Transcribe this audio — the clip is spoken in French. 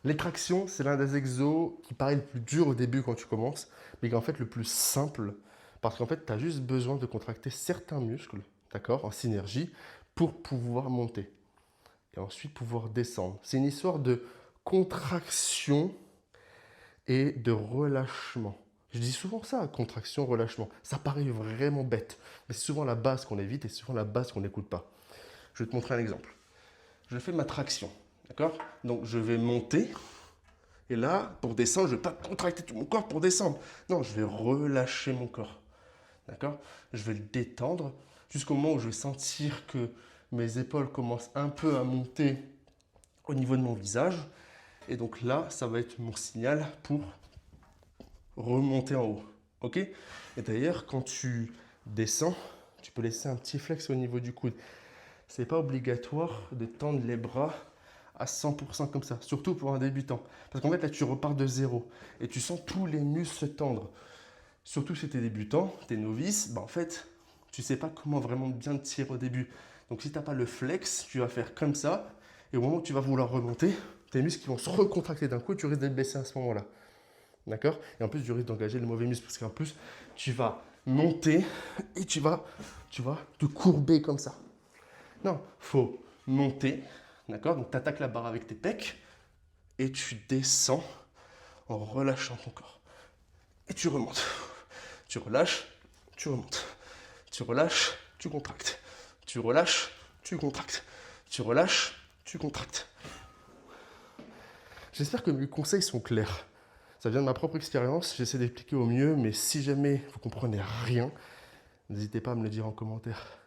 Les tractions, c'est l'un des exos qui paraît le plus dur au début quand tu commences, mais qui est en fait le plus simple, parce qu'en fait, tu as juste besoin de contracter certains muscles, d'accord, en synergie, pour pouvoir monter et ensuite pouvoir descendre. C'est une histoire de contraction et de relâchement. Je dis souvent ça, contraction, relâchement. Ça paraît vraiment bête, mais c'est souvent la base qu'on évite et c'est souvent la base qu'on n'écoute pas. Je vais te montrer un exemple. Je fais ma traction, d'accord? Donc je vais monter, et là, pour descendre, je ne vais pas contracter tout mon corps pour descendre. Non, je vais relâcher mon corps, d'accord? Je vais le détendre jusqu'au moment où je vais sentir que mes épaules commencent un peu à monter au niveau de mon visage. Et donc là, ça va être mon signal pour remonter en haut. Ok? Et d'ailleurs, quand tu descends, tu peux laisser un petit flex au niveau du coude. C'est pas obligatoire de tendre les bras à 100% comme ça, surtout pour un débutant. Parce qu'en fait, là, tu repars de zéro et tu sens tous les muscles se tendre. Surtout si tu es débutant, tu es novice, bah en fait, tu sais pas comment vraiment bien te tirer au début. Donc si tu n'as pas le flex, tu vas faire comme ça et au moment où tu vas vouloir remonter, tes muscles qui vont se recontracter d'un coup et tu risques d'être blessé à ce moment-là. D'accord? Et en plus, tu risques d'engager le mauvais muscle parce qu'en plus, tu vas monter et tu vas te courber comme ça. Non, faut monter, d'accord? Donc tu attaques la barre avec tes pecs et tu descends en relâchant ton corps. Et tu remontes. Tu relâches, tu remontes. Tu relâches, tu contractes. Tu relâches, tu contractes. Tu relâches, tu contractes. J'espère que mes conseils sont clairs. Ça vient de ma propre expérience, j'essaie d'expliquer au mieux, mais si jamais vous comprenez rien, n'hésitez pas à me le dire en commentaire.